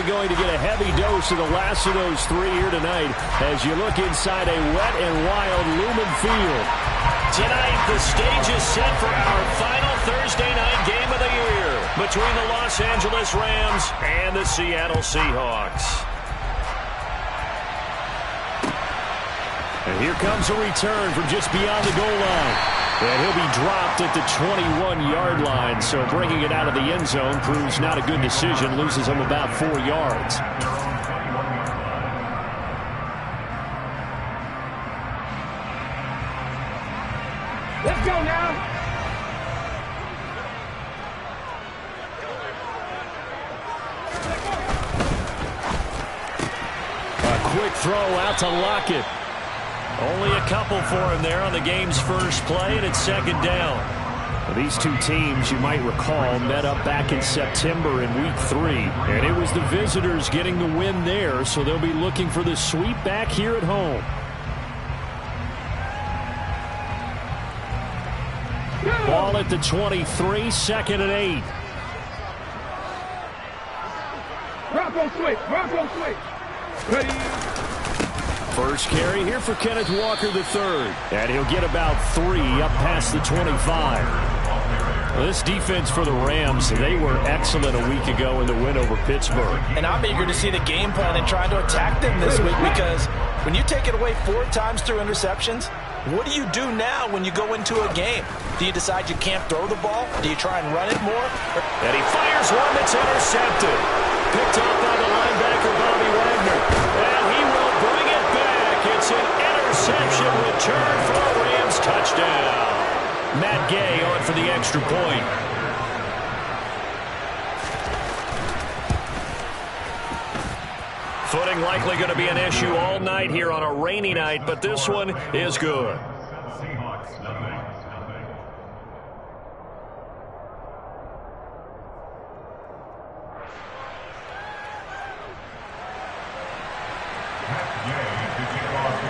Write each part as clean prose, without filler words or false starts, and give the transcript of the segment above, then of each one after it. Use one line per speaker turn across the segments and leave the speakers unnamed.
probably going to get a heavy dose of the last of those three here tonight as you look inside a wet and wild Lumen Field.
Tonight, the stage is set for our final Thursday night game of the year between the Los Angeles Rams and the Seattle Seahawks.
And here comes a return from just beyond the goal line. And he'll be dropped at the 21-yard line. So bringing it out of the end zone proves not a good decision. Loses him about 4 yards.
Let's go now.
A quick throw out to Lockett.
Only a couple for him there on the game's first play, and it's second down.
Well, these two teams, you might recall, met up back in September in Week 3. And it was the visitors getting the win there, so they'll be looking for the sweep back here at home. Ball at the 23, second and 8.
Bronco switch, Bronco switch. Ready.
First carry here for Kenneth Walker III. And he'll get about 3 up past the 25. Well, this defense for the Rams, they were excellent a week ago in the win over Pittsburgh.
And I'm eager to see the game plan and try to attack them this week, because when you take it away 4 times through interceptions, what do you do now when you go into a game? Do you decide you can't throw the ball? Do you try and run it more?
And he fires one that's intercepted. Picked up by the linebacker, Bobby Wagner. And he will bring it back. It's an interception return for a Rams touchdown. Matt Gay on for the extra point. Footing likely going to be an issue all night here on a rainy night, but this one is good.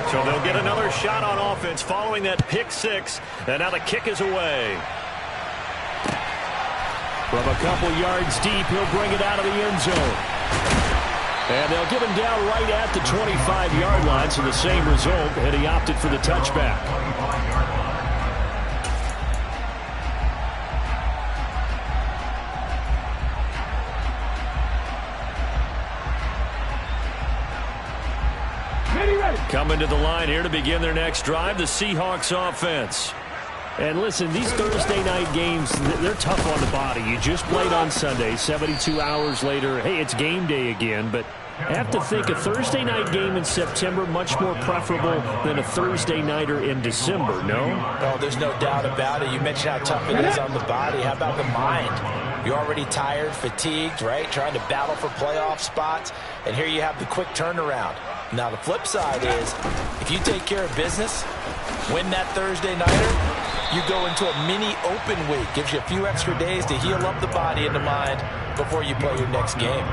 So they'll get another shot on offense following that pick six, and now the kick is away.
From a couple yards deep, he'll bring it out of the end zone. And they'll get him down right at the 25-yard line, so the same result, and he opted for the touchback. Coming to the line here to begin their next drive, the Seahawks offense. And listen, these Thursday night games, they're tough on the body. You just played on Sunday, 72 hours later, hey, it's game day again. But I have to think a Thursday night game in September much more preferable than a Thursday nighter in December, no?
Oh, there's no doubt about it. You mentioned how tough it is on the body. How about the mind? You're already tired, fatigued, right? Trying to battle for playoff spots. And here you have the quick turnaround. Now, the flip side is, if you take care of business, win that Thursday nighter, you go into a mini open week. Gives you a few extra days to heal up the body and the mind before you play your next game.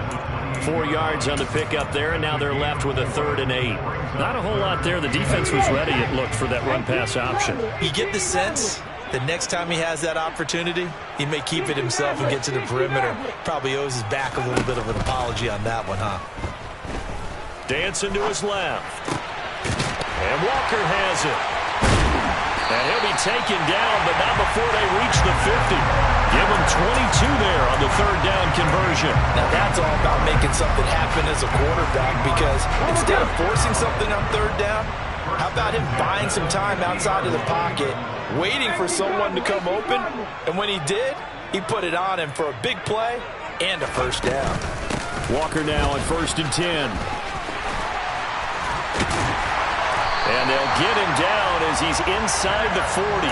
4 yards on the pickup there, and now they're left with a 3rd and 8. Not a whole lot there. The defense was ready, it looked, for that run-pass option.
You get the sense that next time he has that opportunity, he may keep it himself and get to the perimeter. Probably owes his back a little bit of an apology on that one, huh?
Dancing to his left. And Walker has it. And he'll be taken down, but not before they reach the 50. Give him 22 there on the 3rd down conversion.
Now that's all about making something happen as a quarterback, because instead of forcing something on 3rd down, how about him buying some time outside of the pocket, waiting for someone to come open, and when he did, he put it on him for a big play and a 1st down.
Walker now on 1st and 10. And they'll get him down as he's inside the 40.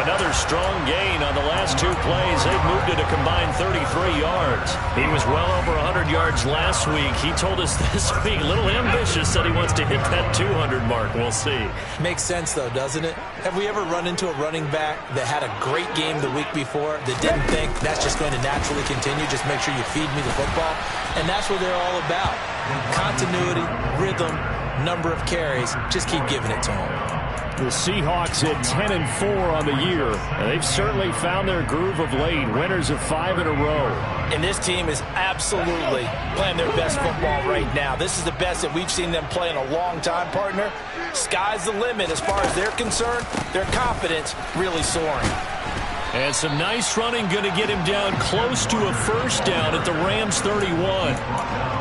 Another strong gain on the last 2 plays. They've moved it a combined 33 yards. He was well over 100 yards last week. He told us this week, a little ambitious, that he wants to hit that 200 mark. We'll see.
Makes sense, though, doesn't it? Have we ever run into a running back that had a great game the week before that didn't think that's just going to naturally continue? Just make sure you feed me the football. And that's what they're all about. Continuity, rhythm, number of carries. Just keep giving it to him.
The Seahawks at 10-4 on the year. And they've certainly found their groove of late. Winners of 5 in a row.
And this team is absolutely playing their best football right now. This is the best that we've seen them play in a long time, partner. Sky's the limit as far as they're concerned. Their confidence really soaring.
And some nice running, going to get him down close to a first down at the Rams 31.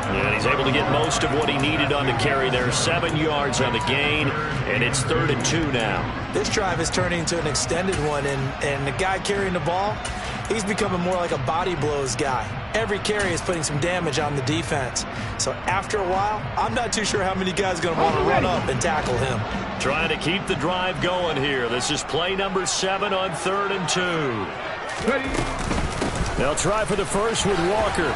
And he's able to get most of what he needed on the carry there. 7 yards on the gain, and it's 3rd and 2 now.
This drive is turning into an extended one, and the guy carrying the ball, he's becoming more like a body blows guy. Every carry is putting some damage on the defense. So after a while, I'm not too sure how many guys are going to want to run up and tackle him.
Trying to keep the drive going here. This is play number 7 on 3rd and 2. They'll try for the first with Walker.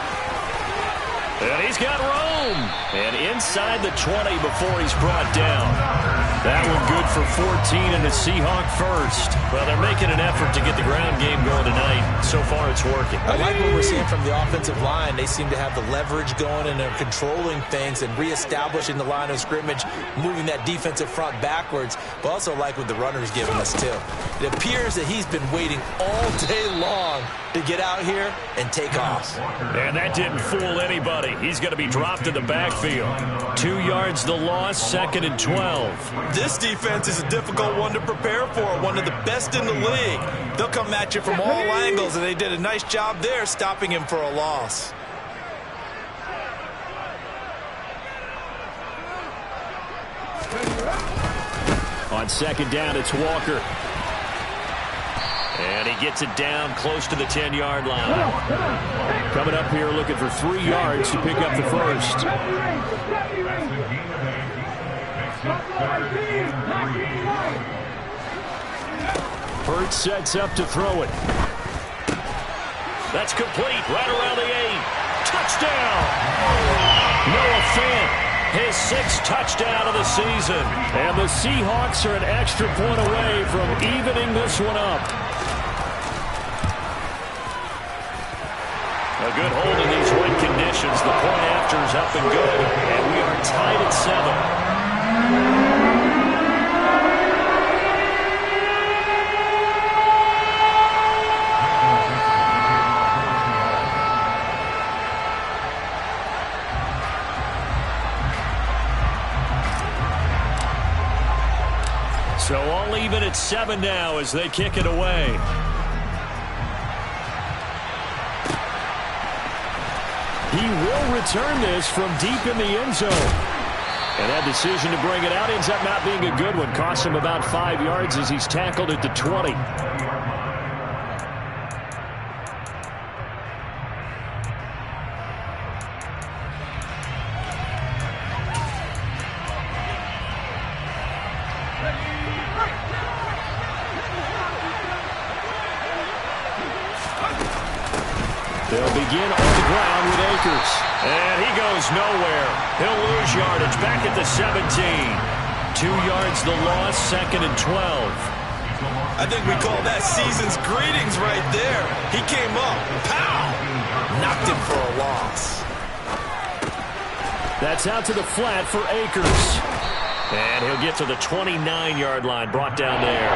And he's got room. And inside the 20 before he's brought down. That one good for 14 and the Seahawk first. Well, they're making an effort to get the ground game going tonight. So far, it's working.
I like what we're seeing from the offensive line. They seem to have the leverage going, and they're controlling things and reestablishing the line of scrimmage, moving that defensive front backwards, but also like what the runner's giving us, too. It appears that he's been waiting all day long to get out here and take off.
And that didn't fool anybody. He's going to be dropped in the backfield. 2 yards the loss, 2nd and 12.
This defense is a difficult one to prepare for, one of the best in the league. They'll come at you from all angles, and they did a nice job there stopping him for a loss.
On 2nd down, it's Walker. And he gets it down close to the 10-yard line. Coming up here looking for 3 yards to pick up the first. Hurts sets up to throw it. That's complete right around the 8. Touchdown! Noah Fant, his 6th touchdown of the season. And the Seahawks are an extra point away from evening this one up. A good hold in these wet conditions. The point after is up and good. And we are tied at 7. So all even at 7 now as they kick it away. He will return this from deep in the end zone. And that decision to bring it out ends up not being a good one. Costs him about 5 yards as he's tackled at the 20. They'll begin on the ground with Akers. And he goes nowhere. He'll lose yardage back at the 17. 2 yards the loss, 2nd and 12.
I think we call that season's greetings right there. He came up, pow! Knocked him for a loss.
That's out to the flat for Akers. And he'll get to the 29-yard line, brought down there.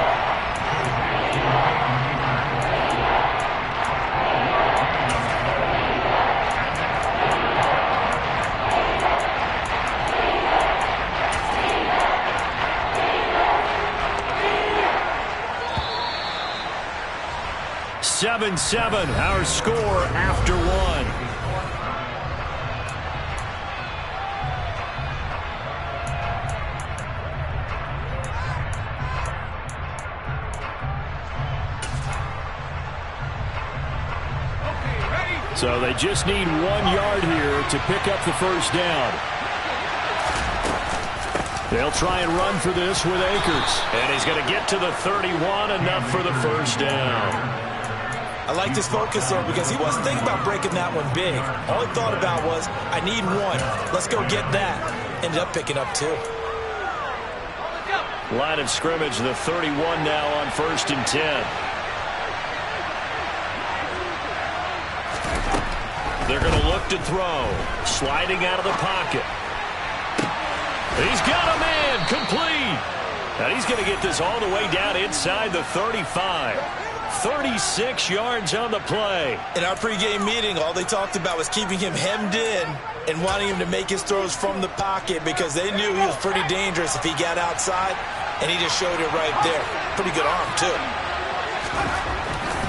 Seven, our score after 1. So they just need 1 yard here to pick up the first down. They'll try and run for this with Akers. And he's going to get to the 31, enough for the first down.
I liked his focus there because he wasn't thinking about breaking that one big. All he thought about was, I need 1. Let's go get that. Ended up picking up 2.
Line of scrimmage, the 31 now on 1st and 10. They're going to look to throw. Sliding out of the pocket. He's got a man, complete. And he's going to get this all the way down inside the 35. 36 yards on the play.
In our pregame meeting, all they talked about was keeping him hemmed in and wanting him to make his throws from the pocket because they knew he was pretty dangerous if he got outside, and he just showed it right there. Pretty good arm, too.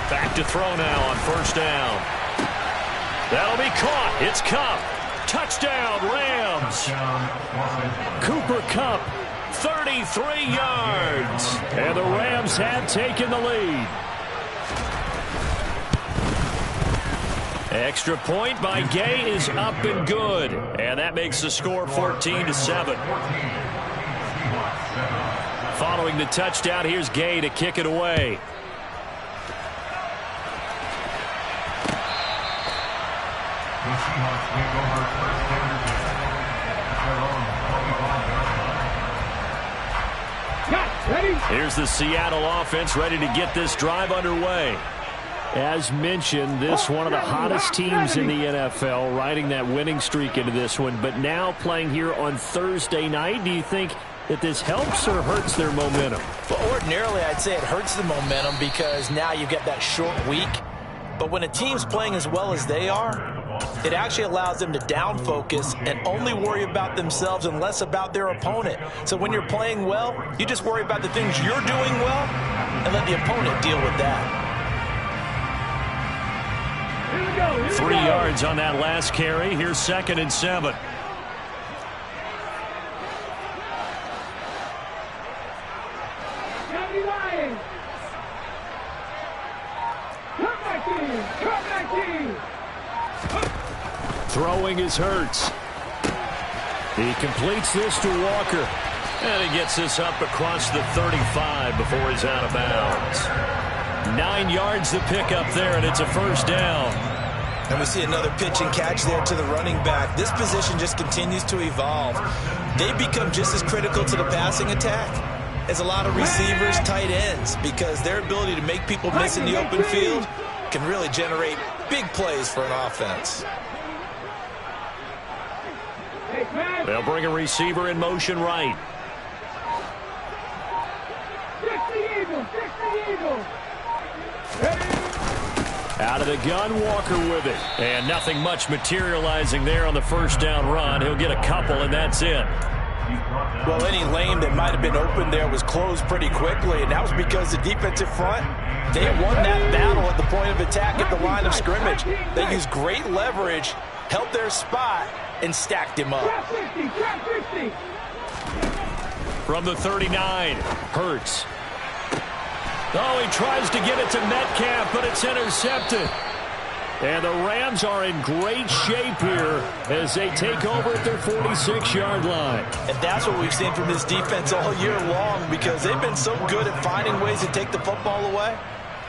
Back to throw now on first down. That'll be caught. It's Kupp. Touchdown, Rams. Cooper Kupp, 33 yards. And the Rams have taken the lead. Extra point by Gay is up and good. And that makes the score 14-7. Following the touchdown, here's Gay to kick it away. Here's the Seattle offense ready to get this drive underway. As mentioned, this one of the hottest teams in the NFL, riding that winning streak into this one, but now playing here on Thursday night. Do you think that this helps or hurts their momentum?
Well, ordinarily, I'd say it hurts the momentum because now you get that short week. But when a team's playing as well as they are, it actually allows them to down focus and only worry about themselves and less about their opponent. So when you're playing well, you just worry about the things you're doing well and let the opponent deal with that.
3 yards on that last carry. Here's 2nd and 7. Throwing is Hurts. He completes this to Walker. And he gets this up across the 35 before he's out of bounds. 9 yards to pick up there, and it's a first down.
And we see another pitch and catch there to the running back. This position just continues to evolve. They become just as critical to the passing attack as a lot of receivers, tight ends, because their ability to make people miss in the open field can really generate big plays for an offense.
They'll bring a receiver in motion right. Out of the gun, Walker with it. And nothing much materializing there on the first down run. He'll get a couple, and that's it.
Well, any lane that might have been open there was closed pretty quickly, and that was because the defensive front, they won that battle at the point of attack at the line of scrimmage. They used great leverage, held their spot, and stacked him up.
From the 39, Hurts. Oh, he tries to get it to Metcalf, but it's intercepted. And the Rams are in great shape here as they take over at their 46-yard line.
And that's what we've seen from this defense all year long, because they've been so good at finding ways to take the football away.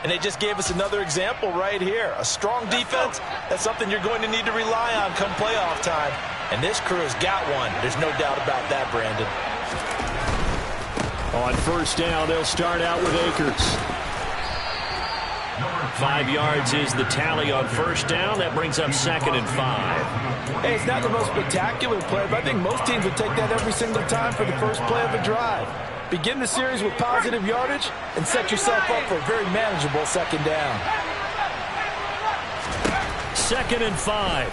And they just gave us another example right here. A strong defense, that's something you're going to need to rely on come playoff time. And this crew's got one. There's no doubt about that, Brandon.
On first down, they'll start out with Akers. 5 yards is the tally on first down. That brings up 2nd and 5.
Hey, it's not the most spectacular play, but I think most teams would take that every single time for the first play of a drive. Begin the series with positive yardage and set yourself up for a very manageable 2nd down.
2nd and 5.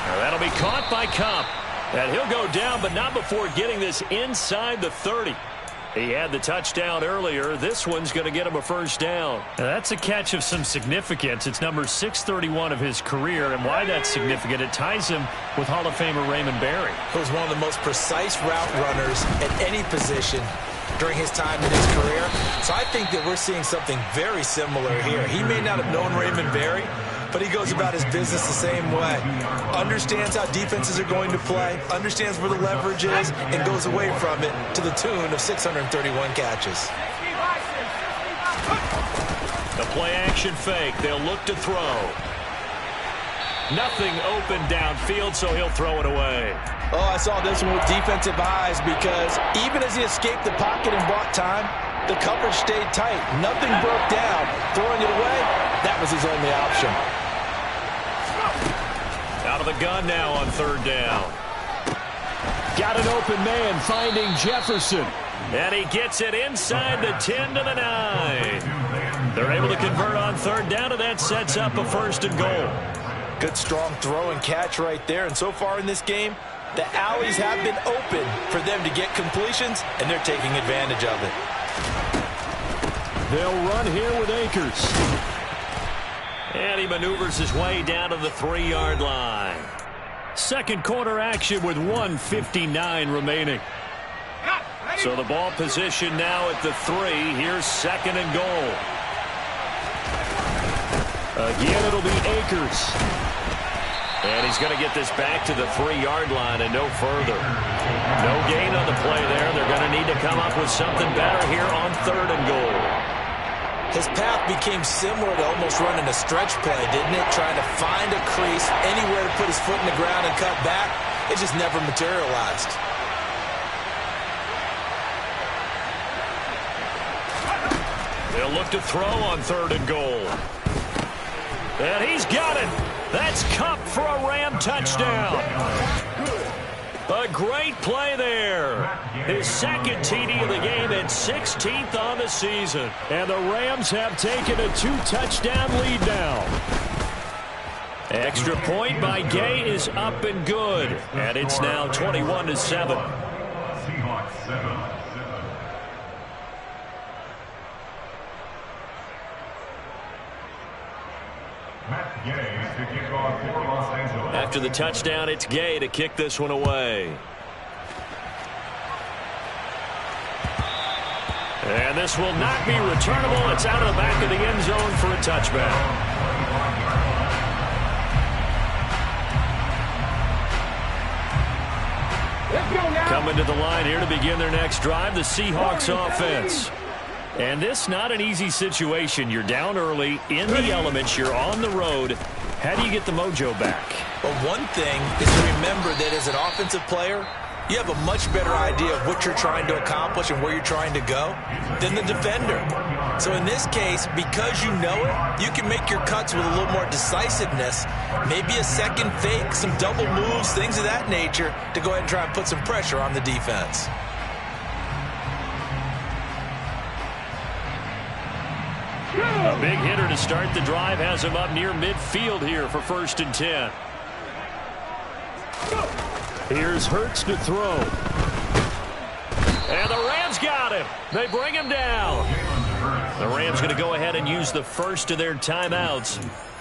Now that'll be caught by Kupp. And he'll go down, but not before getting this inside the 30. He had the touchdown earlier. This one's going to get him a first down. Now that's a catch of some significance. It's number 631 of his career, and why that's significant, it ties him with Hall of Famer Raymond Berry.
He was one of the most precise route runners at any position during his time in his career. So I think that we're seeing something very similar here. He may not have known Raymond Berry, but he goes about his business the same way. Understands how defenses are going to play, understands where the leverage is, and goes away from it to the tune of 631 catches.
The play-action fake. They'll look to throw. Nothing open downfield, so he'll throw it away.
Oh, I saw this one with defensive eyes because even as he escaped the pocket and bought time, the coverage stayed tight. Nothing broke down. Throwing it away, that was his only option.
Out of the gun now on third down. got an open man finding Jefferson.
And he gets it inside the 10 to the 9. They're able to convert on third down, and that sets up a 1st and goal.
Good, strong throw and catch right there. And so far in this game, the alleys have been open for them to get completions, and they're taking advantage of it.
They'll run here with Akers.
And he maneuvers his way down to the 3-yard line.
Second quarter action with 1:59 remaining.
So the ball position now at the 3. Here's 2nd and goal.
Again, it'll be Akers.
And he's going to get this back to the 3-yard line and no further. No gain on the play there. They're going to need to come up with something better here on 3rd and goal.
His path became similar to almost running a stretch play, didn't it? Trying to find a crease, anywhere to put his foot in the ground and cut back. It just never materialized.
They'll look to throw on 3rd and goal. And he's got it. That's Kupp for a Ram touchdown. A great play there. His 2nd TD of the game and 16th on the season.
And the Rams have taken a 2-touchdown lead now.
Extra point by Gay is up and good. And it's now 21-7. After the touchdown, it's Gay to kick this one away. And this will not be returnable. It's out of the back of the end zone for a touchback. Coming to the line here to begin their next drive, the Seahawks offense. And this not an easy situation. You're down early, in the elements, you're on the road. How do you get the mojo back?
Well, one thing is to remember that as an offensive player, you have a much better idea of what you're trying to accomplish and where you're trying to go than the defender. So in this case, because you know it, you can make your cuts with a little more decisiveness, maybe a second fake, some double moves, things of that nature, to go ahead and try and put some pressure on the defense.
A big hitter to start the drive has him up near midfield here for 1st and 10.
Here's Hurts to throw.
And the Rams got him. They bring him down. The Rams going to go ahead and use the first of their timeouts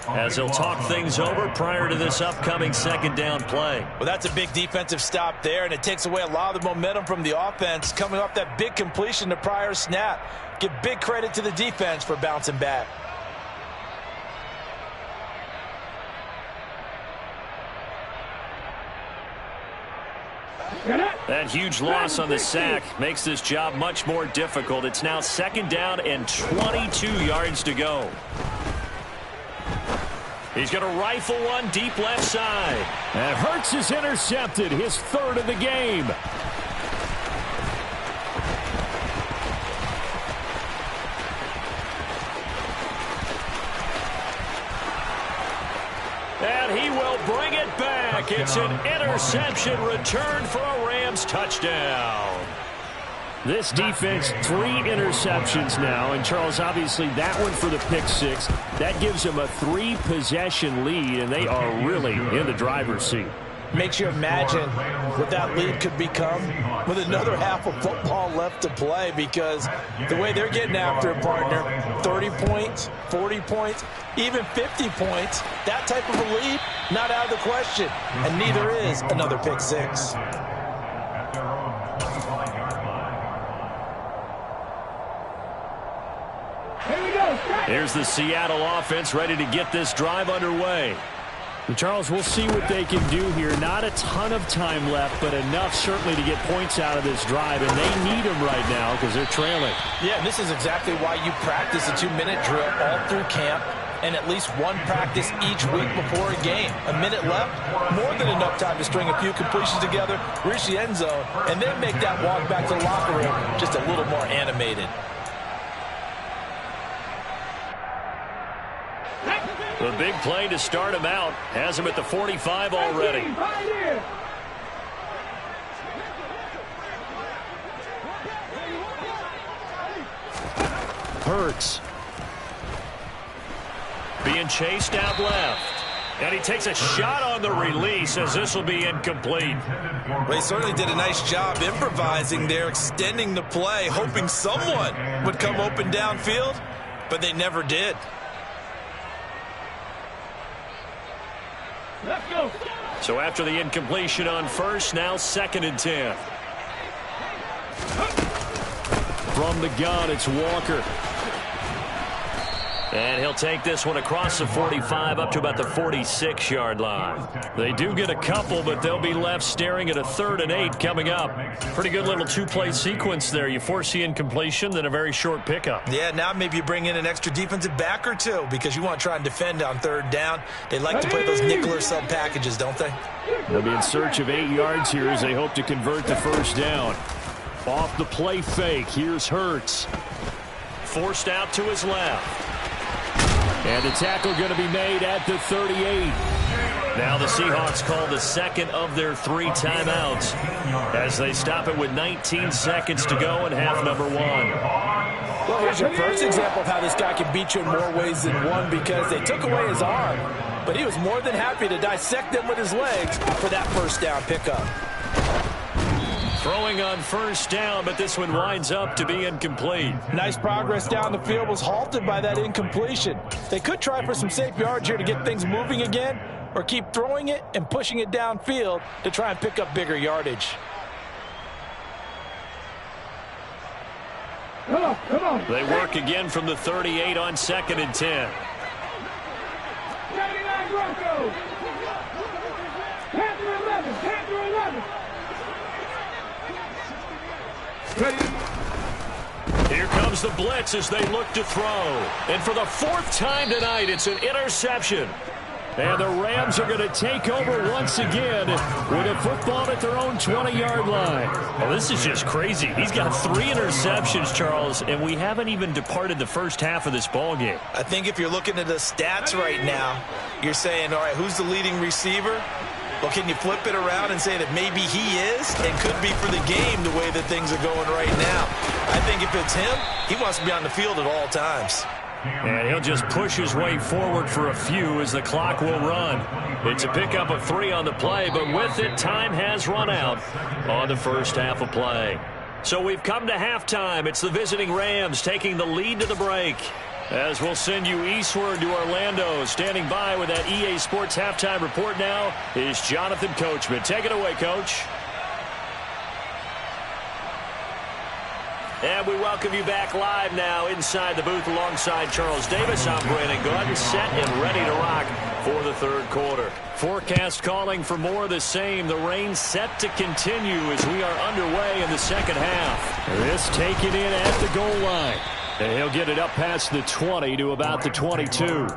as they'll talk things over prior to this upcoming 2nd down play.
Well, that's a big defensive stop there, and it takes away a lot of the momentum from the offense coming off that big completion the prior snap. Give big credit to the defense for bouncing back.
That huge loss on the sack makes this job much more difficult. It's now 2nd down and 22 yards to go. He's going to rifle one deep left side.
And Hurts is intercepted, his 3rd of the game.
And he will bring it back. It's an interception return for a Rams touchdown.
This defense, 3 interceptions now. And, Charles, obviously that one for the pick 6. That gives them a 3-possession lead, and they are really in the driver's seat.
Makes you imagine what that lead could become with another half of football left to play, because the way they're getting after it, partner, 30 points, 40 points, even 50 points, that type of a lead, not out of the question. And neither is another pick 6.
Here's the Seattle offense ready to get this drive underway.
And Charles, we'll see what they can do here. Not a ton of time left, but enough certainly to get points out of this drive, and they need them right now because they're trailing.
Yeah, and this is exactly why you practice a 2-minute drill all through camp and at least one practice each week before a game. A minute left, more than enough time to string a few completions together, reach the end zone, and then make that walk back to the locker room just a little more animated.
The big play to start him out has him at the 45 already.
Hurts.
Being chased out left. And he takes a shot on the release as this will be incomplete.
Well, he certainly did a nice job improvising there, extending the play, hoping someone would come open downfield, but they never did.
Let's go.
So after the incompletion on first, now 2nd and 10.
From the gun, it's Walker.
And he'll take this one across the 45 up to about the 46-yard line.
They do get a couple, but they'll be left staring at a 3rd and 8 coming up. Pretty good little two-play sequence there. You force the incompletion, then a very short pickup.
Yeah, now maybe you bring in an extra defensive back or two because you want to try and defend on 3rd down. They like to play those nickel or sub packages, don't they?
They'll be in search of 8 yards here as they hope to convert the first down. Off the play fake, here's Hurts.
Forced out to his left.
And the tackle going to be made at the 38.
Now the Seahawks call the 2nd of their 3 timeouts as they stop it with 19 seconds to go in half number 1.
Well, here's your first example of how this guy can beat you in more ways than one because they took away his arm, but he was more than happy to dissect them with his legs for that first down pickup.
Throwing on first down, but this one winds up to be incomplete.
Nice progress down the field was halted by that incompletion. They could try for some safe yards here to get things moving again, or keep throwing it and pushing it downfield to try and pick up bigger yardage.
Come on, come on.
They work again from the 38 on 2nd and 10.
79 Broncos. Panther 11, Panther 11. Ready?
Here comes the blitz as they look to throw. And for the 4th time tonight, it's an interception.
And the Rams are going to take over once again with a football at their own 20-yard line.
Well, this is just crazy. He's got 3 interceptions, Charles, and we haven't even departed the first half of this ballgame.
I think if you're looking at the stats right now, you're saying, all right, who's the leading receiver? Well, can you flip it around and say that maybe he is and could be for the game the way that things are going right now? I think if it's him, he wants to be on the field at all times.
And he'll just push his way forward for a few as the clock will run. It's a pickup of 3 on the play, but with it, time has run out on the first half of play. So we've come to halftime. It's the visiting Rams taking the lead to the break. As we'll send you eastward to Orlando. Standing by with that EA Sports halftime report now is Jonathan Coachman. Take it away, Coach. And we welcome you back live now inside the booth alongside Charles Davis. I'm Brandon Gaudin, set and ready to rock for the 3rd quarter. Forecast calling for more of the same. The rain set to continue as we are underway in the 2nd half.
This taken in at the goal line. And he'll get it up past the 20 to about the 22.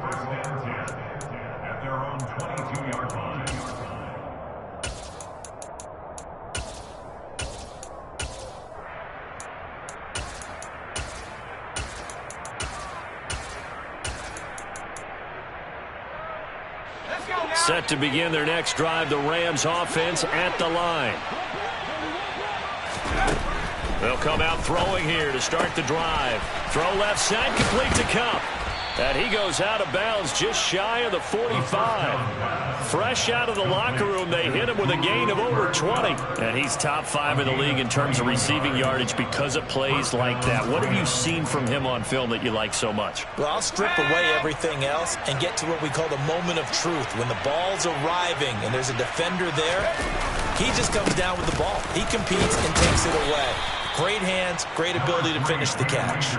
Set to begin their next drive, the Rams offense at the line. They'll come out throwing here to start the drive. Throw left side, complete to Kupp. And he goes out of bounds just shy of the 45. Fresh out of the locker room, they hit him with a gain of over 20. And he's top 5 in the league in terms of receiving yardage because of plays like that. What have you seen from him on film that you like so much?
Well, I'll strip away everything else and get to what we call the moment of truth. When the ball's arriving and there's a defender there, he just comes down with the ball. He competes and takes it away. Great hands, great ability to finish the catch.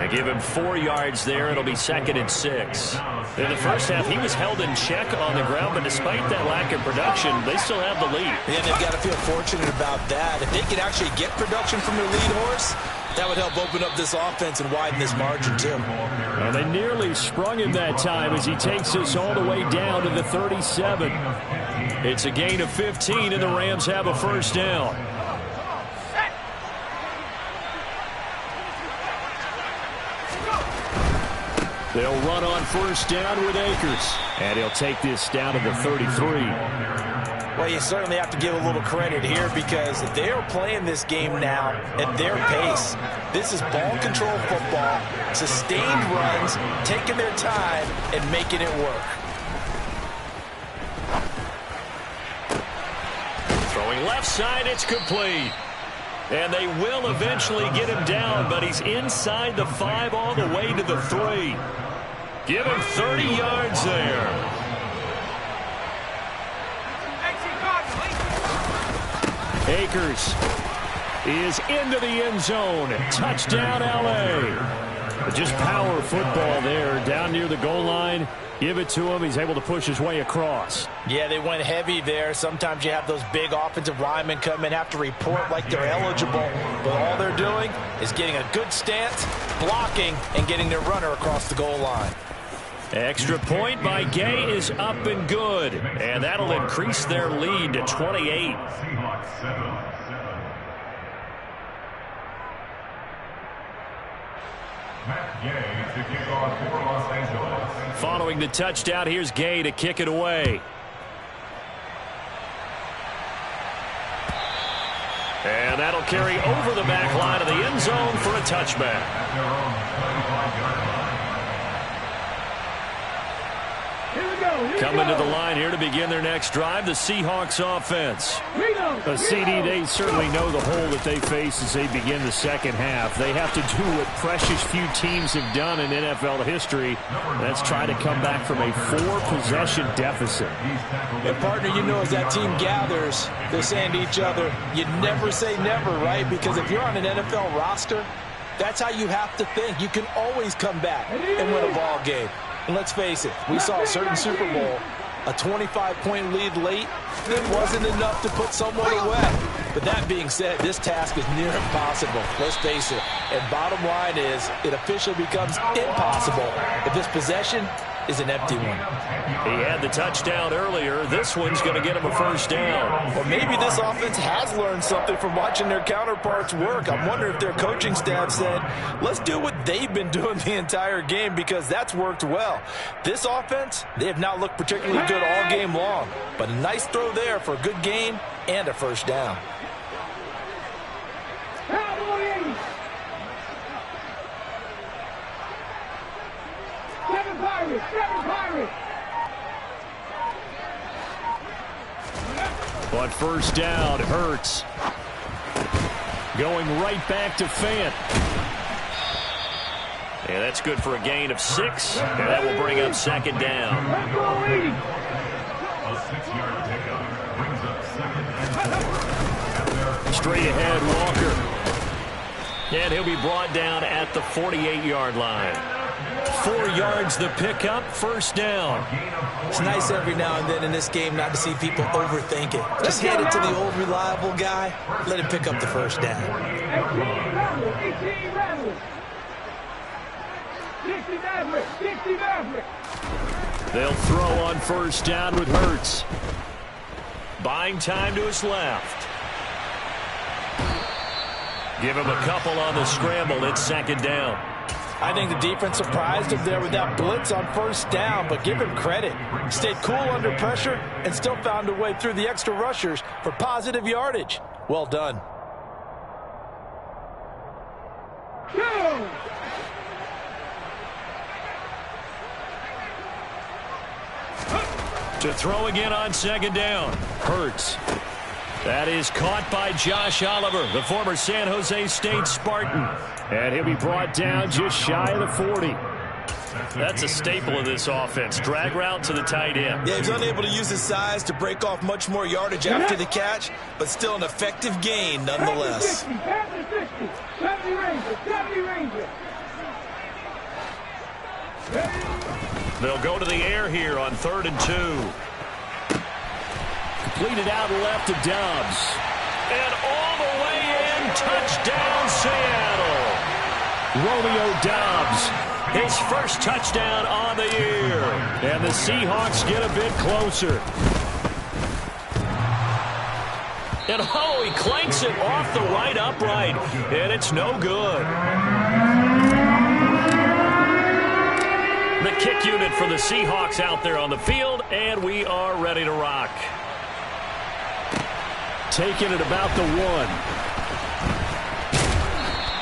They give him 4 yards there. It'll be 2nd and 6. In the first half, he was held in check on the ground, but despite that lack of production, they still have the lead.
And they've got to feel fortunate about that. If they could actually get production from their lead horse, that would help open up this offense and widen this margin, too.
And they nearly sprung him that time as he takes us all the way down to the 37.
It's a gain of 15, and the Rams have a first down.
They'll run on first down with Akers. And he'll take this down to the 33.
Well, you certainly have to give a little credit here because they are playing this game now at their pace. This is ball control football, sustained runs, taking their time and making it work.
Throwing left side, it's complete. And they will eventually get him down, but he's inside the 5 all the way to the 3. Give him 30 yards there. Akers is into the end zone. Touchdown, L.A. Just power football there down near the goal line. Give it to him. He's able to push his way across.
Yeah, they went heavy there. Sometimes you have those big offensive linemen come in, have to report like they're eligible. But all they're doing is getting a good stance, blocking, and getting their runner across the goal line.
Extra point by Gay is up and good. And that'll increase their lead to 28. Following the touchdown, here's Gay to kick it away. And that'll carry over the back line of the end zone for a touchback. Coming to the line here to begin their next drive, the Seahawks offense. A CD, they certainly know the hole that they face as they begin the second half. They have to do what precious few teams have done in NFL history. That's try to come back from a 4-possession deficit.
And partner, you know, as that team gathers, they're saying to each other, you never say never, right? Because if you're on an NFL roster, that's how you have to think. You can always come back and win a ball game. And let's face it, we saw a certain Super Bowl, a 25-point lead late. It wasn't enough to put someone away. But that being said, this task is near impossible. Let's face it. And bottom line is, it officially becomes impossible if this possession is an empty one.
He had the touchdown earlier. This one's going to get him a first down.
Or maybe this offense has learned something from watching their counterparts work. I'm wondering if their coaching staff said, let's do what they've been doing the entire game because that's worked well. This offense, they have not looked particularly good all game long. But a nice throw there for a good gain and a first down.
But first down, Hurts. Going right back to Fant. And that's good for a gain of 6. And that will bring up second down. Straight ahead, Walker. And he'll be brought down at the 48-yard line. 4 yards the pickup, first down.
It's nice every now and then in this game not to see people overthink it. Just hand it to the old reliable guy, let him pick up the first down.
They'll throw on first down with Hurts. Buying time to his left. Give him a couple on the scramble. It's second down.
I think the defense surprised him there with that blitz on first down, but give him credit. Stayed cool under pressure and still found a way through the extra rushers for positive yardage. Well done.
To throw again on second down. Hurts. That is caught by Josh Oliver, the former San Jose State Spartan. And he'll be brought down just shy of the 40. That's a staple of this offense. Drag route to the tight end.
Yeah, he's unable to use his size to break off much more yardage after the catch, but still an effective gain nonetheless.
They'll go to the air here on 3rd and 2. Completed out left to Dobbs. And all the way in, touchdown Seattle. Romeo Dobbs, his first touchdown on the year. And the Seahawks get a bit closer. And oh, he clanks it off the right upright. And it's no good. The kick unit for the Seahawks out there on the field, and we are ready to rock. taken at about the 1.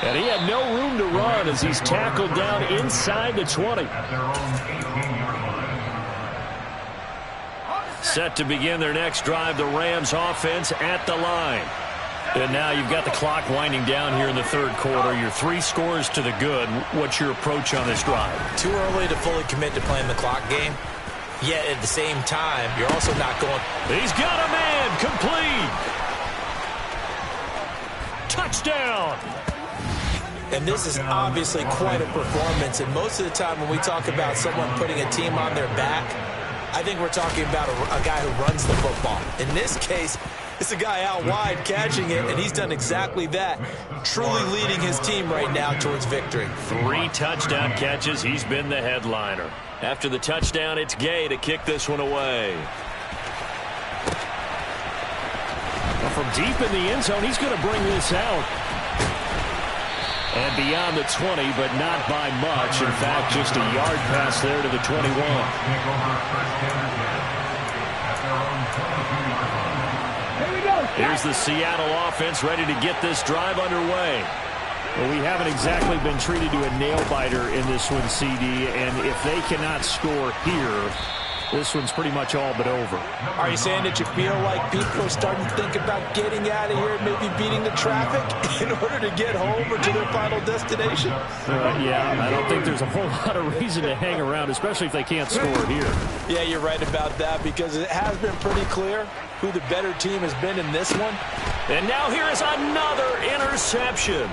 And he had no room to run as he's tackled down inside the 20. Set to begin their next drive, the Rams offense at the line. And now you've got the clock winding down here in the third quarter. You're 3 scores to the good. What's your approach on this drive?
Too early to fully commit to playing the clock game. Yet at the same time, you're also not going.
He's got a man complete. Touchdown.
And this is obviously quite a performance. And most of the time when we talk about someone putting a team on their back, I think we're talking about a guy who runs the football. In this case, it's a guy out wide catching it, and he's done exactly that, truly leading his team right now towards victory.
3 touchdown catches. He's been the headliner. After the touchdown, it's Gay to kick this one away. Well, from deep in the end zone, he's going to bring this out. And beyond the 20, but not by much. In fact, just a yard pass there to the 21. Here's the Seattle offense ready to get this drive underway. Well, we haven't exactly been treated to a nail-biter in this one, CD, and if they cannot score here, this one's pretty much all but over.
Are you saying that you feel like people are starting to think about getting out of here and maybe beating the traffic in order to get home or to their final destination?
Yeah, I don't think there's a whole lot of reason to hang around, especially if they can't score here.
Yeah, you're right about that because it has been pretty clear who the better team has been in this one.
And now here is another interception.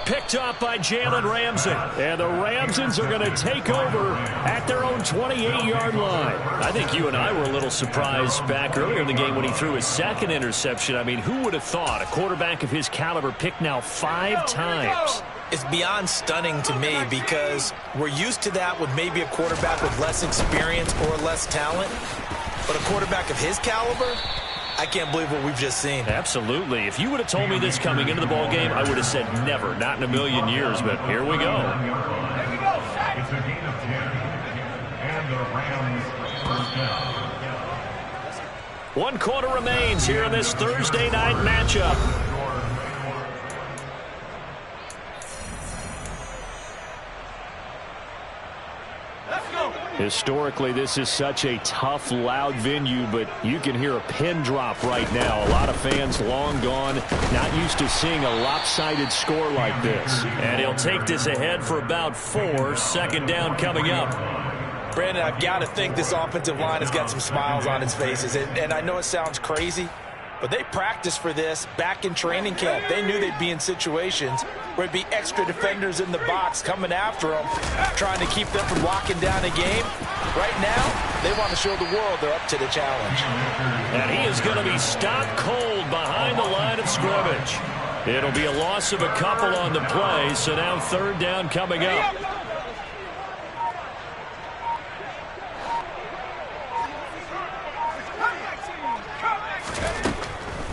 Picked up by Jalen Ramsey. And the Ramsons are going to take over at their own 28-yard line. I think you and I were a little surprised back earlier in the game when he threw his second interception. I mean, who would have thought a quarterback of his caliber picked now 5 times?
It's beyond stunning to me because we're used to that with maybe a quarterback with less experience or less talent. But a quarterback of his caliber, I can't believe what we've just seen.
Absolutely. If you would have told me this coming into the ball game, I would have said never, not in a million years. But here we go.
It's a gain of 10, and the Rams first down.
1 quarter remains here in this Thursday night matchup. Historically, this is such a tough, loud venue, but you can hear a pin drop right now. A lot of fans long gone, not used to seeing a lopsided score like this. And he'll take this ahead for about 4. Second down coming up.
Brandon, I've got to think this offensive line has got some smiles on its faces. And I know it sounds crazy, but they practiced for this back in training camp. They knew they'd be in situations where it'd be extra defenders in the box coming after them, trying to keep them from locking down a game. Right now, they want to show the world they're up to the challenge.
And he is going to be stopped cold behind the line of scrimmage. It'll be a loss of a couple on the play, so now third down coming up.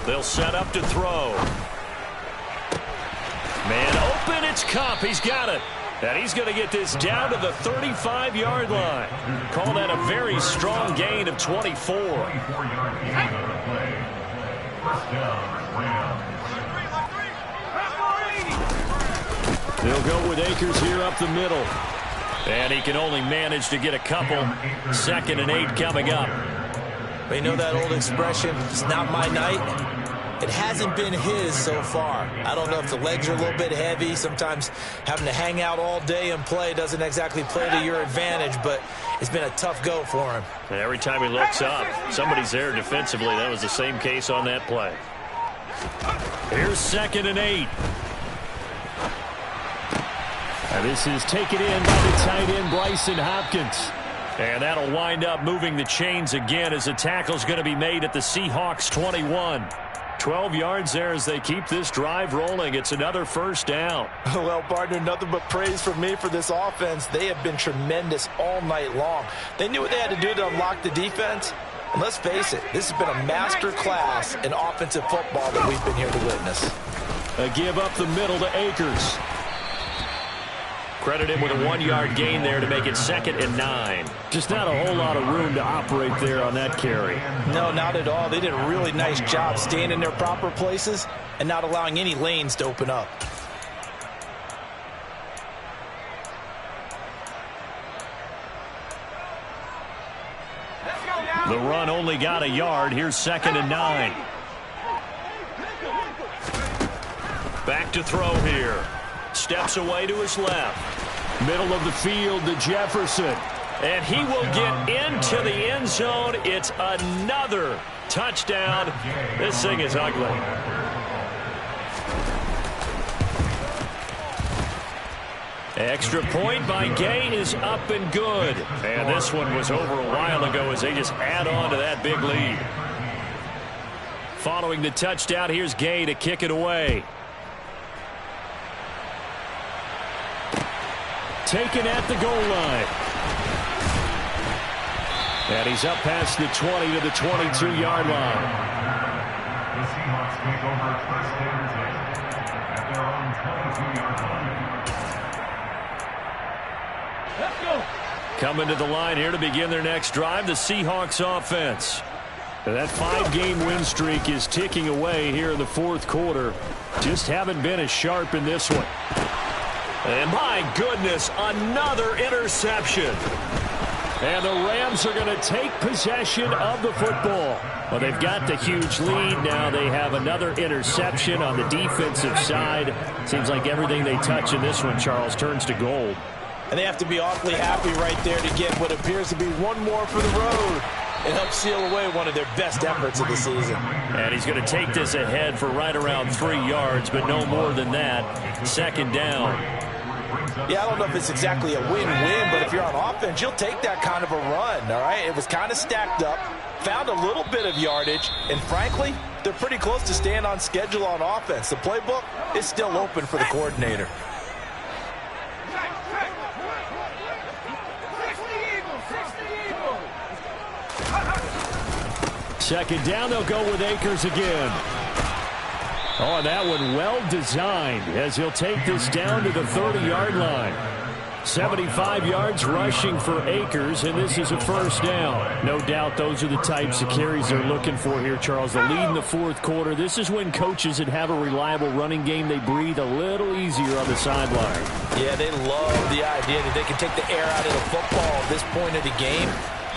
They'll set up to throw. Man open, it's Kupp. He's got it. And he's going to get this down to the 35-yard line. Call that a very strong gain of 24. They'll go with Akers here up the middle. And he can only manage to get a couple. 2nd and 8 coming up.
You know that old expression, it's not my night? It hasn't been his so far. I don't know if the legs are a little bit heavy. Sometimes having to hang out all day and play doesn't exactly play to your advantage, but it's been a tough go for him.
And every time he looks up, somebody's there defensively. That was the same case on that play. Here's 2nd and 8. And this is taken in by the tight end, Bryson Hopkins. And that'll wind up moving the chains again as the tackle's going to be made at the Seahawks 21. 12 yards there as they keep this drive rolling. It's another first down.
Well, partner, nothing but praise from me for this offense. They have been tremendous all night long. They knew what they had to do to unlock the defense. And let's face it, this has been a master class in offensive football that we've been here to witness.
A give up the middle to Akers. Credit him with a 1-yard gain there to make it 2nd and 9. Just not a whole lot of room to operate there on that carry.
No, not at all. They did a really nice job staying in their proper places and not allowing any lanes to open up.
The run only got a yard. Here's 2nd and 9. Back to throw here. Steps away to his left. Middle of the field to Jefferson. And he will get into the end zone. It's another touchdown. This thing is ugly. Extra point by Gay is up and good. And this one was over a while ago as they just add on to that big lead. Following the touchdown, here's Gay to kick it away. Taken at the goal line. And he's up past the 20 to the 22-yard line.
The Seahawks take over 1st and 10 at their own 22-yard line.
Let's go.
Coming to the line here to begin their next drive, the Seahawks offense. That 5-game win streak is ticking away here in the 4th quarter. Just haven't been as sharp in this one. And my goodness, another interception. And the Rams are going to take possession of the football. Well, they've got the huge lead. Now they have another interception on the defensive side. Seems like everything they touch in this one, Charles, turns to gold.
And they have to be awfully happy right there to get what appears to be one more for the road. It helps seal away one of their best efforts of the season.
And he's going to take this ahead for right around 3 yards, but no more than that. 2nd down.
Yeah, I don't know if it's exactly a win-win, but if you're on offense, you'll take that kind of a run, all right? It was kind of stacked up, found a little bit of yardage, and frankly, they're pretty close to staying on schedule on offense. The playbook is still open for the coordinator.
Second down, they'll go with Akers again. Oh, and that one well designed as he'll take this down to the 30-yard line. 75 yards rushing for Akers, and this is a 1st down. No doubt those are the types of carries they're looking for here, Charles. The lead in the 4th quarter. This is when coaches that have a reliable running game, they breathe a little easier on the sideline.
Yeah, they love the idea that they can take the air out of the football at this point of the game.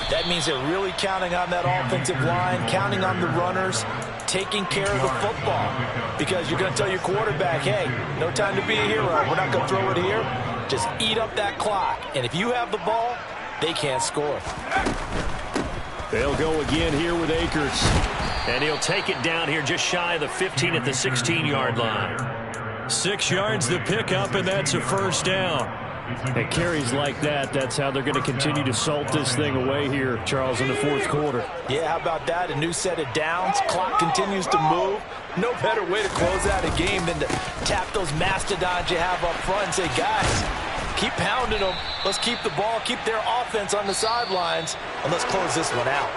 That means they're really counting on that offensive line, counting on the runners, taking care of the football. Because you're going to tell your quarterback, hey, no time to be a hero. We're not going to throw it here. Just eat up that clock. And if you have the ball, they can't score.
They'll go again here with Akers. And he'll take it down here just shy of the 15 at the 16-yard line. 6 yards the pickup, and that's a 1st down. And carries like that, that's how they're going to continue to salt this thing away here, Charles, in the 4th quarter.
Yeah, how about that? A new set of downs. Clock continues to move. No better way to close out a game than to tap those mastodons you have up front and say, guys, keep pounding them. Let's keep the ball, keep their offense on the sidelines, and let's close this one out.